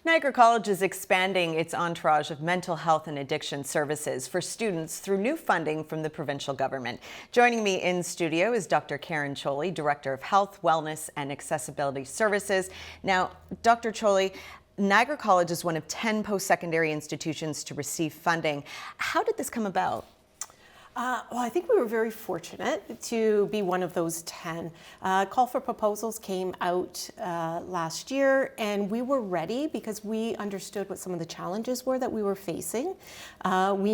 Niagara College is expanding its entourage of mental health and addiction services for students through new funding from the provincial government. Joining me in studio is Dr. Csoli, Director of Health, Wellness and Accessibility Services. Now, Dr. Csoli, Niagara College is one of 10 post-secondary institutions to receive funding. How did this come about? Well, I think we were very fortunate to be one of those 10. Call for proposals came out last year, and we were ready because we understood what some of the challenges were that we were facing. We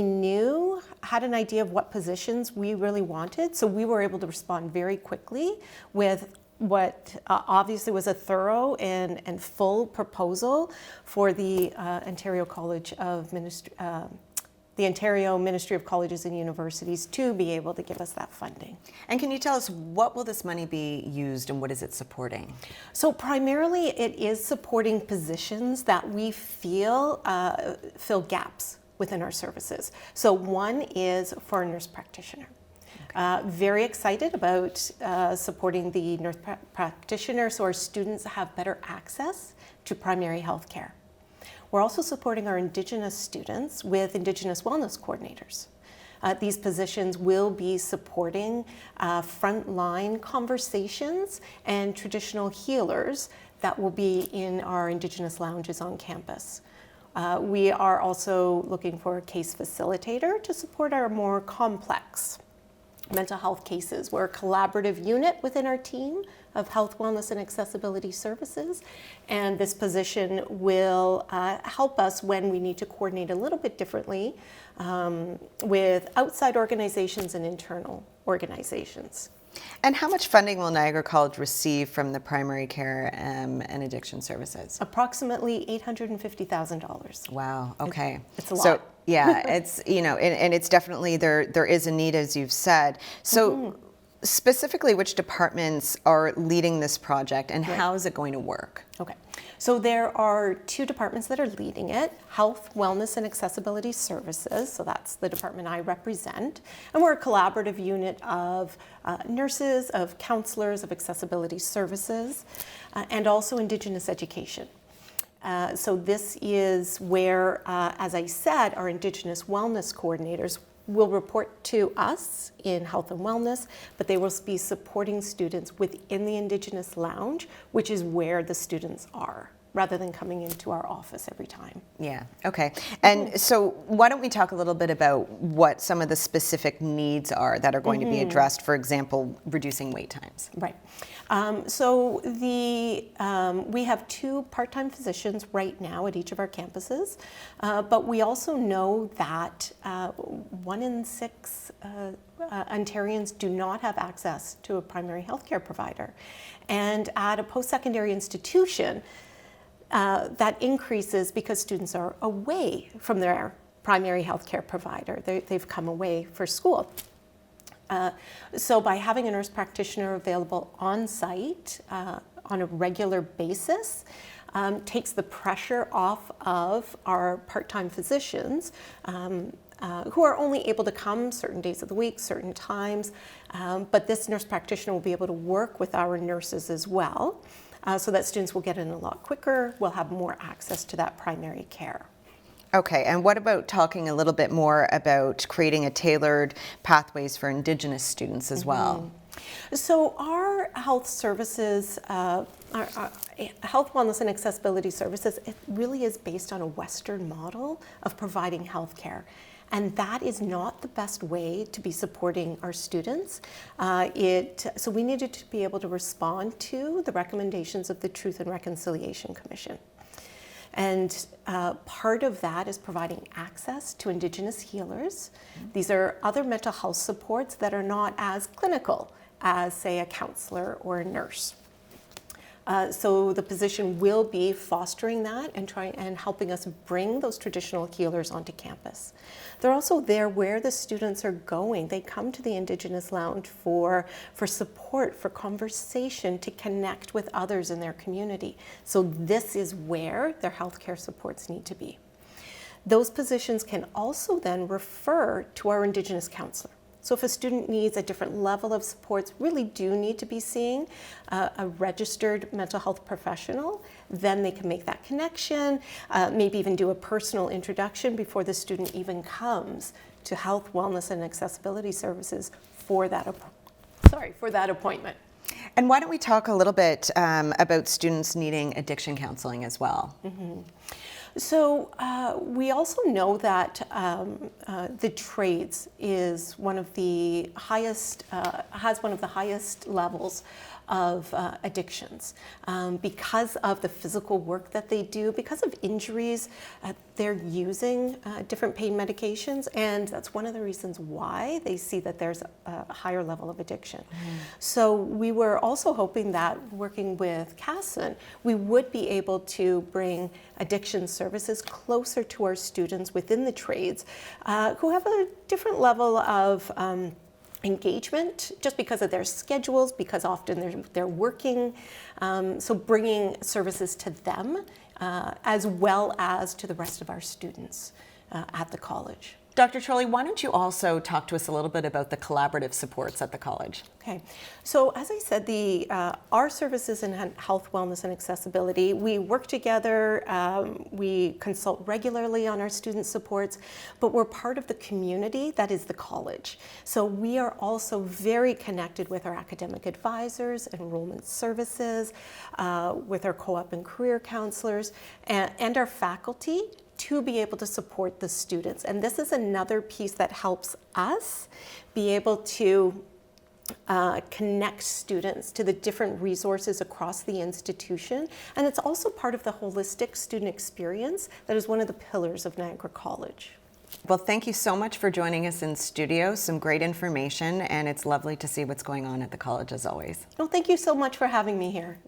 had an idea of what positions we really wanted, so we were able to respond very quickly with what obviously was a thorough and full proposal for the Ontario College of the Ontario Ministry of Colleges and Universities to be able to give us that funding. And can you tell us, what will this money be used and what is it supporting? So primarily it is supporting positions that we feel fill gaps within our services. So one is for a nurse practitioner. Very excited about supporting the nurse practitioner so our students have better access to primary health care. We're also supporting our Indigenous students with Indigenous wellness coordinators. These positions will be supporting frontline conversations and traditional healers that will be in our Indigenous lounges on campus. We are also looking for a case facilitator to support our more complex mental health cases. We're a collaborative unit within our team of health, wellness, and accessibility services. And this position will help us when we need to coordinate a little bit differently with outside organizations and internal organizations. And how much funding will Niagara College receive from the primary care and addiction services? Approximately $850,000. Wow, okay. It's a lot. So, yeah, it's, and it's definitely, there is a need, as you've said. So specifically, which departments are leading this project and how is it going to work? Okay, so there are two departments that are leading it: Health, Wellness, and Accessibility Services. So that's the department I represent. And we're a collaborative unit of nurses, of counselors, of accessibility services, and also Indigenous education. So this is where, as I said, our Indigenous wellness coordinators will report to us in health and wellness, but they will be supporting students within the Indigenous lounge, which is where the students are, rather than coming into our office every time. Yeah, okay. And so why don't we talk a little bit about what some of the specific needs are that are going to be addressed, for example, reducing wait times? Right. We have 2 part-time physicians right now at each of our campuses, but we also know that 1 in 6 Ontarians do not have access to a primary health care provider. And at a post-secondary institution, that increases because students are away from their primary health care provider. They've come away for school. So by having a nurse practitioner available on site on a regular basis takes the pressure off of our part-time physicians who are only able to come certain days of the week, certain times, but this nurse practitioner will be able to work with our nurses as well so that students will get in a lot quicker, will have more access to that primary care. Okay, and what about talking a little bit more about creating a tailored pathways for Indigenous students as well? So our health services, our health, wellness, and accessibility services, it really is based on a Western model of providing health care. And that is not the best way to be supporting our students. So we needed to be able to respond to the recommendations of the Truth and Reconciliation Commission. And part of that is providing access to Indigenous healers. These are other mental health supports that are not as clinical as, say, a counselor or a nurse. So the position will be fostering that and helping us bring those traditional healers onto campus. They're also there where the students are going. They come to the Indigenous Lounge for support, for conversation, to connect with others in their community. So this is where their healthcare supports need to be. Those positions can also then refer to our Indigenous counselor. So if a student needs a different level of supports, really do need to be seeing a registered mental health professional, then they can make that connection, maybe even do a personal introduction before the student even comes to health, wellness, and accessibility services for that appointment. And why don't we talk a little bit about students needing addiction counseling as well? So we also know that the trades is one of the highest, has one of the highest levels of addictions because of the physical work that they do, because of injuries. They're using different pain medications, and that's one of the reasons why they see that there's a higher level of addiction. So we were also hoping that working with CASN, we would be able to bring addiction services closer to our students within the trades who have a different level of engagement just because of their schedules, because often they're working. So bringing services to them as well as to the rest of our students at the college. Dr. Csoli, why don't you also talk to us a little bit about the collaborative supports at the college? Okay, so as I said, our services in health, wellness, and accessibility, we work together, we consult regularly on our student supports, but we're part of the community that is the college. So we are also very connected with our academic advisors, enrollment services, with our co-op and career counselors, and our faculty, to be able to support the students. And this is another piece that helps us be able to connect students to the different resources across the institution. And it's also part of the holistic student experience that is one of the pillars of Niagara College. Well, thank you so much for joining us in studio. Some great information, and it's lovely to see what's going on at the college as always. Well, thank you so much for having me here.